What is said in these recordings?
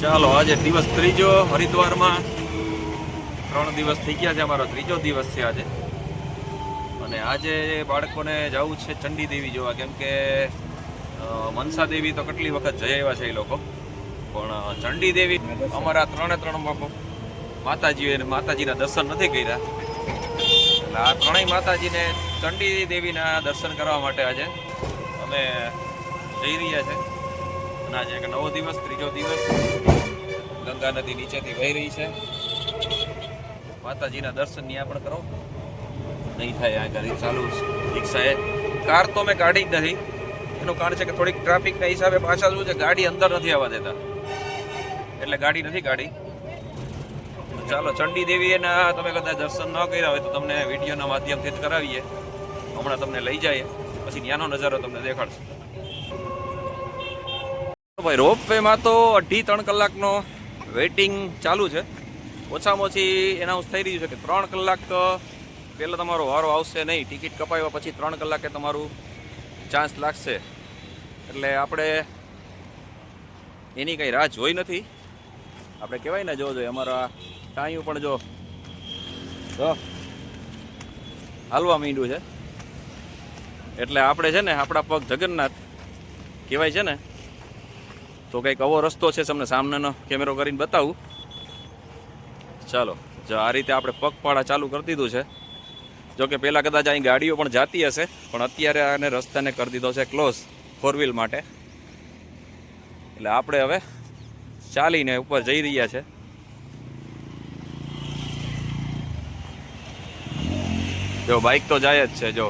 ચાલો આજે દિવસ ત્રીજો હરિદ્વારમાં 3 દિવસ થઈ ગયા છે, અમારો ત્રીજો દિવસ છે આજે. અને આજે બાળકોને જવું છે ચંડી દેવી જોવા, કેમ કે મનસા દેવી તો કેટલી વખત જઈ આવ્યા છે એ લોકો, પણ ચંડી દેવી અમારા 3 માતાજીના દર્શન નથી કર્યા. એટલે આ ત્રણેય માતાજીને ચંડી દેવીના દર્શન કરવા માટે આજે અમે જઈ રહ્યા છે. અને આજે એક નવો દિવસ, ત્રીજો દિવસ, ગંગા નદી નીચેથી વહી રહી છે. માતાજીના દર્શન ત્યાં પણ કરો, નહીં થાય આ ગાડી ચાલુ રિક્ષાએ. કાર તો મેં કાઢી જ નથી, એનું કારણ છે કે થોડીક ટ્રાફિકના હિસાબે પાછા શું છે, ગાડી અંદર નથી આવવા દેતા, એટલે ગાડી નથી કાઢી. ચાલો ચંડી દેવી એના તમે કદાચ દર્શન ન કર્યા હોય તો તમને વિડીયોના માધ્યમથી જ કરાવીએ. હમણાં તમને લઈ જઈએ, પછી ત્યાંનો નજારો તમને દેખાડશું. ભાઈ રોપવેમાં તો 2.5-3 કલાકનો વેઇટિંગ ચાલુ છે. ઓછામાં ઓછી એનાઉન્સ થઈ રહ્યું છે કે 3 કલાક પહેલાં તમારો વારો આવશે નહીં. ટિકિટ કપાવ્યા પછી 3 કલાકે તમારું ચાન્સ લાગશે. એટલે આપણે એની કંઈ રાહ જોઈ નથી. આપણે કહેવાય ને, જો અમારા ટાઈમ પણ જો હાલવા માંડ્યું છે. એટલે આપણે છે ને, આપણા પગ જગન્નાથ કહેવાય છે ને, તો કંઈક આવો રસ્તો છે. તમને સામેનો કેમેરો કરીને બતાવું. ચાલો, જો આ રીતે આપણે પગપાળા ચાલુ કરી દીધું છે. જો કે પહેલાં કદાચ અહીં ગાડીઓ પણ જાતી હશે, પણ અત્યારે આને રસ્તાને કરી દીધો છે ક્લોઝ 4 વ્હીલ માટે. એટલે આપણે હવે ચાલીને ઉપર જઈ રહ્યા છે. જો બાઇક તો જાય જ છે. જો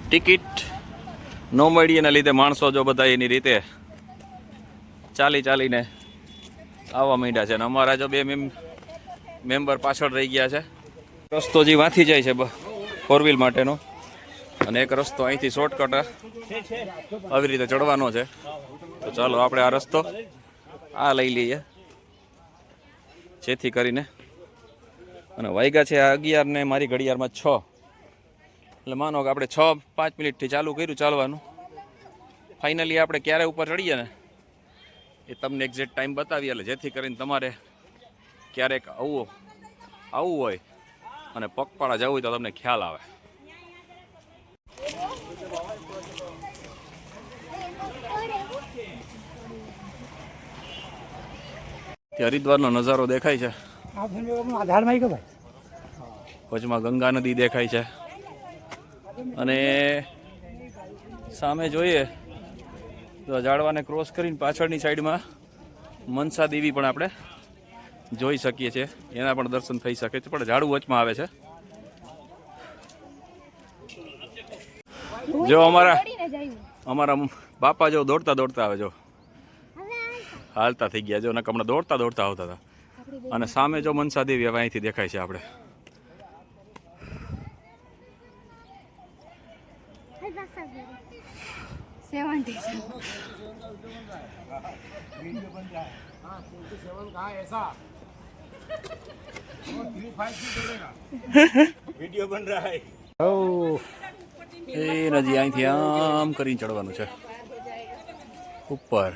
ટિકિટ ન મળી એના લીધે માણસો જો બધા એની રીતે ચાલીને આવવા માંડ્યા છે. અને અમારા જો 2 મેમ્બર પાછળ રહી ગયા છે. રસ્તો જે વાંથી જાય છે 4 વ્હીલ માટેનો, અને એક રસ્તો અહીંથી શોર્ટકટ આવી રીતે ચડવાનો છે. તો ચાલો આપણે આ રસ્તો લઈ લઈએ, જેથી કરીને. અને વાગ્યા છે 11 ને મારી ઘડિયાળમાં 6. એટલે માનો કે આપણે 6-5 મિનિટથી ચાલુ કર્યું ચાલવાનું. ફાઇનલી આપણે ક્યારે ઉપર ચડીએ ને એ તમને એક્ઝેક્ટ ટાઈમ બતાવીએ, એટલે જેથી કરીને તમારે ક્યારેક આવવું હોય અને પગપાળા જવું હોય તો તમને ખ્યાલ આવે. હરિદ્વારનો નજારો દેખાય છે. વચમાં ગંગા નદી દેખાય છે, અને સામે જોઈએ તો ઝાડવાને ક્રોસ કરીને પાછળની સાઈડમાં મનસા દેવી પણ આપણે જોઈ શકીએ છીએ. એના પણ દર્શન થઈ શકે છે, પણ ઝાડુ વચમાં આવે છે. જો અમારા બાપા જો દોડતા આવે, જો હાલતા થઈ ગયા. જો નક હમણાં દોડતા આવતા હતા. અને સામે જો મનસા દેવી હવે અહીંથી દેખાય છે. આપણે એ નજી અહીંથી આમ કરીને ચડવાનું છે ઉપર.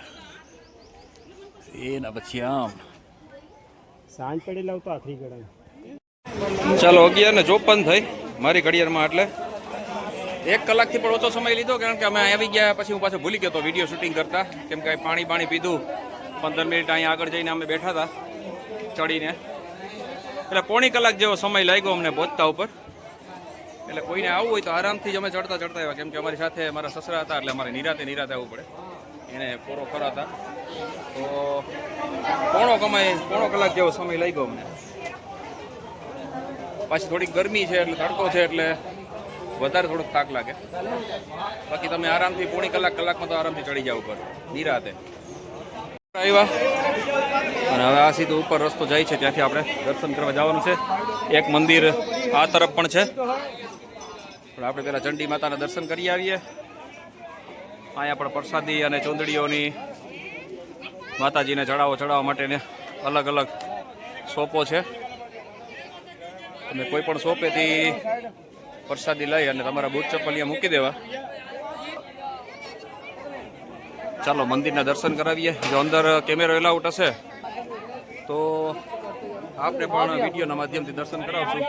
એના પછી આમ સાંજ પડી લાવતો આખરી ગળા. ચાલો 11:54 થઈ મારી ઘડિયાળમાં. એટલે 1 કલાકથી પણ ઓછો સમય લીધો, કારણ કે અમે આવી ગયા પછી હું પાછો ભૂલી ગયો હતો વિડીયો શૂટિંગ કરતા. કેમ કે પાણી પીધું, 15 મિનિટ અહીંયા આગળ જઈને અમે બેઠા હતા ચડીને. એટલે 1.25 કલાક જેવો સમય લાગ્યો અમને પહોંચતા ઉપર. એટલે કોઈને આવવું હોય તો આરામથી જ અમે ચડતા આવ્યા, કેમ કે અમારી સાથે મારા સસરા હતા, એટલે અમારે નિરાતે આવવું પડે. એને પૂરો કરાતા તો 1.25 કલાક જેવો સમય લાગ્યો અમને. પાછી થોડીક ગરમી છે, એટલે તડકો છે, એટલે વધારે થોડોક થાક લાગે. બાકી તમે આરામથી 1.25 કલાકમાં તો આરામથી ચડી જાવ ઉપર નિરાતે. આવ્યા અને હવે આ સીધો ઉપર રસ્તો જાય છે, ત્યાંથી આપણે દર્શન કરવા જવાનું છે. એક મંદિર આ તરફ પણ છે, પણ આપણે પહેલાં ચંડી માતાના દર્શન કરી આવીએ. અહીંયા પણ પ્રસાદી અને ચોંદડીઓની માતાજીને ચડાવવા માટેને અલગ અલગ શોપો છે. તમે કોઈ પણ શોપેથી પ્રસાદી લઈ અને તમારા બૂટ ચપ્પલ મૂકી દેવા. ચાલો મંદિરના દર્શન કરાવીએ. જો અંદર કેમેરો એલાઉટ હશે તો આપને પણ વિડીયોના માધ્યમથી દર્શન કરાવશું.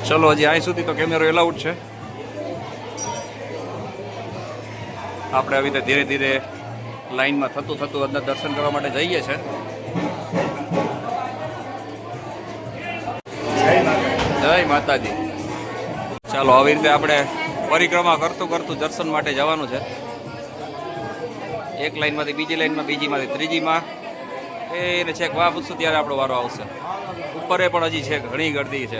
ચલો હજી અહીં સુધી તો કેમેરો એલાઉટ છે. આપણે આવી રીતે ધીરે ધીરે લાઈનમાં થતું થતું અંદર દર્શન કરવા માટે જઈએ છીએ. જય માતાજી. ચાલો આવી રીતે આપણે પરિક્રમા કરતું કરતું દર્શન માટે જવાનું છે. એક લાઈનમાંથી બીજી લાઈનમાં, બીજીમાંથી ત્રીજીમાં, એને છેક વાહ પૂછશું ત્યારે આપણો વારો આવશે. ઉપરે પણ હજી છે ઘણી ગર્દી છે.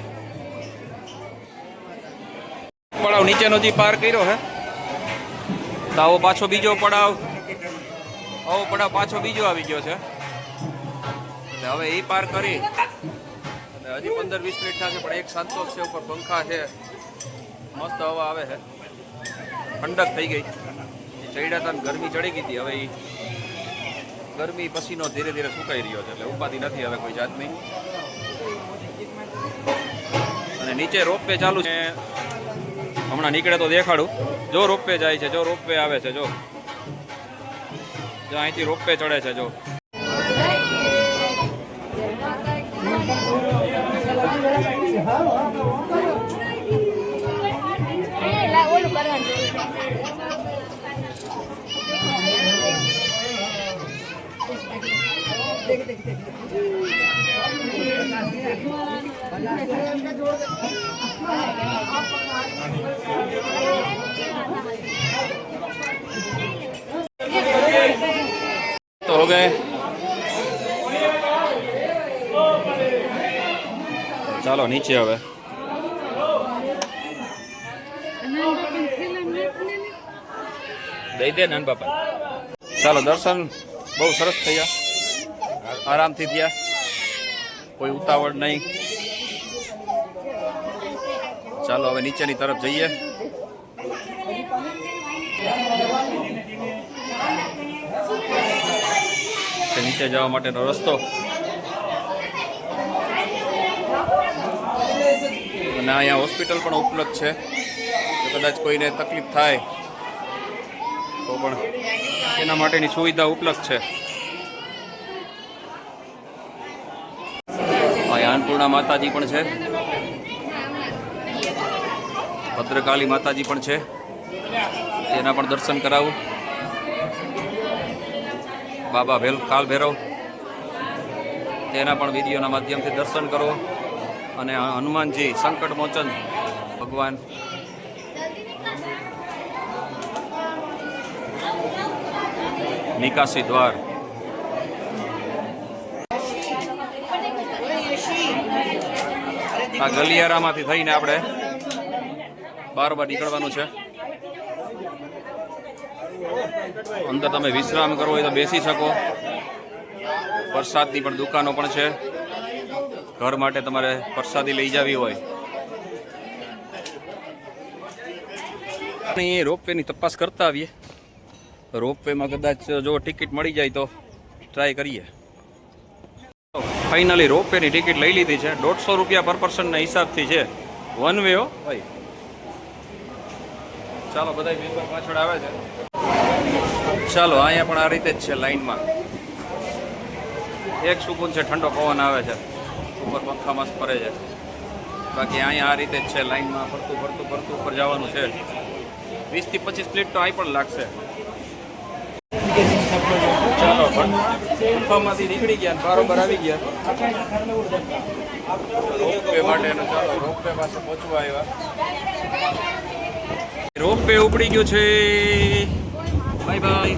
પડાવ નીચેનો હજી પાર કર્યો હે તો આવો પાછો બીજો પડાવ, આવો પડાવ પાછો બીજો આવી ગયો છે. એટલે હવે એ પાર કરી અને હજી 15-20 મિનિટ થશે, પણ એક સંતોષ છે, ઉપર પંખા છે, મસ્ત હવા આવે છે, ઠંડક થઈ ગઈ. ચડ્યા હતા ને ગરમી ચડી ગઈ હતી, હવે એ ગરમી પસીનો ધીરે ધીરે સુકાઈ રહ્યો છે, એટલે ઉપાધિ નથી હવે કોઈ જાતની. અને નીચે રોપવે ચાલુ છે, હમણાં નીકળે તો દેખાડું. જો રોપવે જાય છે, જો રોપવે આવે છે, જો અહીંથી રોપવે ચડે છે. જો तो हो गए. ચાલો નીચે હવે દઈ દે નાન બાપા. ચાલો દર્શન બહુ સરસ થયા, આરામથી થયા, કોઈ ઉતાવળ નહીં. ચાલો હવે નીચેની તરફ જઈએ. નીચે જવા માટેનો રસ્તો, અને અહીંયા હોસ્પિટલ પણ ઉપલબ્ધ છે. તો કદાચ કોઈને તકલીફ થાય તો પણ એના માટેની સુવિધા ઉપલબ્ધ છે. અહીંયા અન્નપૂર્ણા માતાજી પણ છે, ભદ્રકાળી માતાજી પણ છે, એના પણ દર્શન કરાવું. બાબા કાલ ભૈરવ, તેના પણ વિડીયોના માધ્યમથી દર્શન કરો. અને હનુમાનજી સંકટ મોચન ભગવાન, નિકાસી દ્વાર. આ ગલિયારામાંથી થઈને આપણે બારોબાર નીકળવાનું છે. અંદર તમે વિશ્રામ કરવો હોય તો બેસી શકો. પ્રસાદની પણ દુકાનો પણ છે. ઘર માટે તમારે પ્રસાદી લઈ જવી હોય. એ રોપવેની તપાસ કરતા આવીએ. રોપવેમાં કદાચ જો ટિકિટ મળી જાય તો ટ્રાય કરીએ. ફાઇનલી રોપવેની ટિકિટ લઈ લીધી છે. 150 રૂપિયા પર પર્સનના હિસાબથી છે. વન વે હો ભાઈ. ચાલો બધા મેમ્બર પાછળ આવે છે. ચાલો અહીંયા પણ આ રીતે જ છે લાઈનમાં. એક સુકૂન છે, ઠંડો પવન આવે છે, ઉપર પંખા મસ્ત ફરે છે. બાકી અહીંયા આ રીતે જ છે લાઈનમાં ફરતું ફરતું ફરતું ઉપર જવાનું છે. 20 થી 25 મિનિટ તો અહીં પણ લાગશે. ચાલો પંખામાંથી નીકળી ગયા, બરોબર આવી ગયા રોપવે માટેનો. ચાલો રોપવે પાસે પહોંચવા આવ્યા. રોપવે ઉપડી ગયો છે. Bye bye.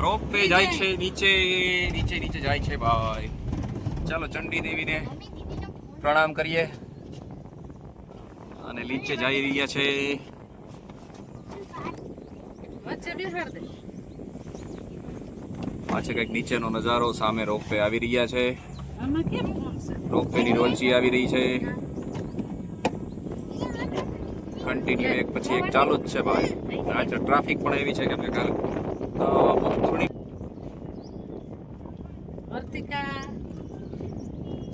રોપવે જાય છે નીચે, નીચે નીચે જાય છે ભાઈ. ચાલો ચંડી દેવીને પ્રણામ કરીએ. અને નીચે જઈ રહ્યા છે. આ છે કંઈક નીચેનો નજારો. સામે રોપવે આવી રહ્યા છે. રોપવેની ડોલચી આવી રહી છે. કન્ટિન્યુ એક પછી એક ચાલુ જ છે ભાઈ. આજે ટ્રાફિક પણ એવી છે કેમ કે કાલે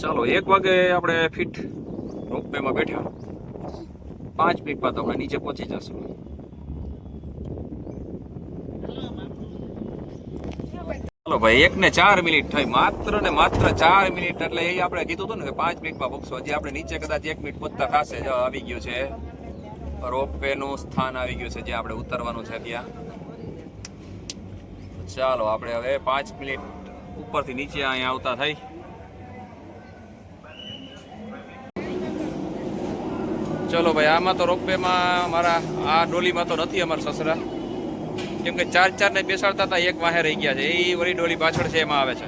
ચાલો 1 વાગે આપણે ફિટ રોપવેમાં બેઠા. 5 મિનિટ બાદ આપણે નીચે પહોંચી જશું. ચલો ભાઈ 1 ને 4 મિનિટ થઈ, માત્ર ને માત્ર 4 મિનિટ. એટલે એ આપણે કીધું હતું ને કે 5 મિનિટમાં પહોંચશું. હજી આપણે નીચે કદાચ 1 મિનિટ પહોંચતા થશે. જો આવી ગયું છે રોપવે નું સ્થાન, આવી ગયું છે જ્યાં આપણે ઉતરવાનું છે ત્યાં. ચાલો આપણે હવે 5 મિનિટ ઉપરથી નીચે અહીંયા આવતા થઈ. ચલો ભાઈ, આમાં તો રોપવેમાં મારા આ ડોલીમાં તો નથી અમારા સસરા, કેમ કે 4 ને બેસાડતા હતા, એક વાહે રહી ગયા છે. એ વળી ડોલી પાછળ છે, એમાં આવે છે.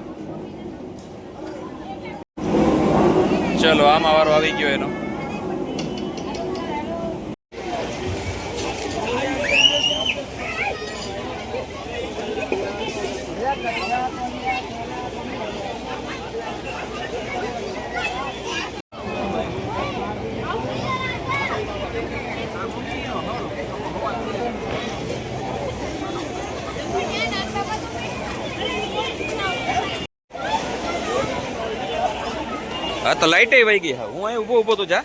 ચલો આમાં વારો આવી ગયો એનો. હા તો લાઈટ વહી ગઈ. હા હું અહીં ઊભો ઊભો તો જા.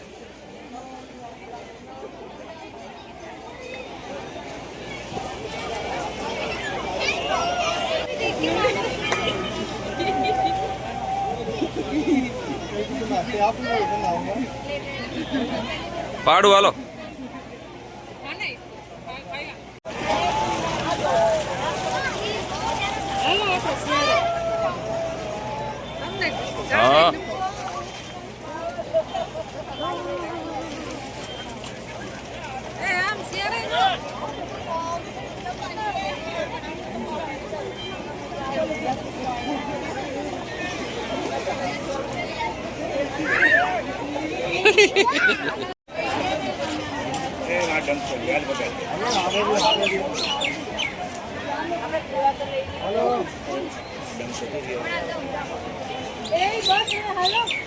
પાડું હાલો. હા Hey, boss, hello.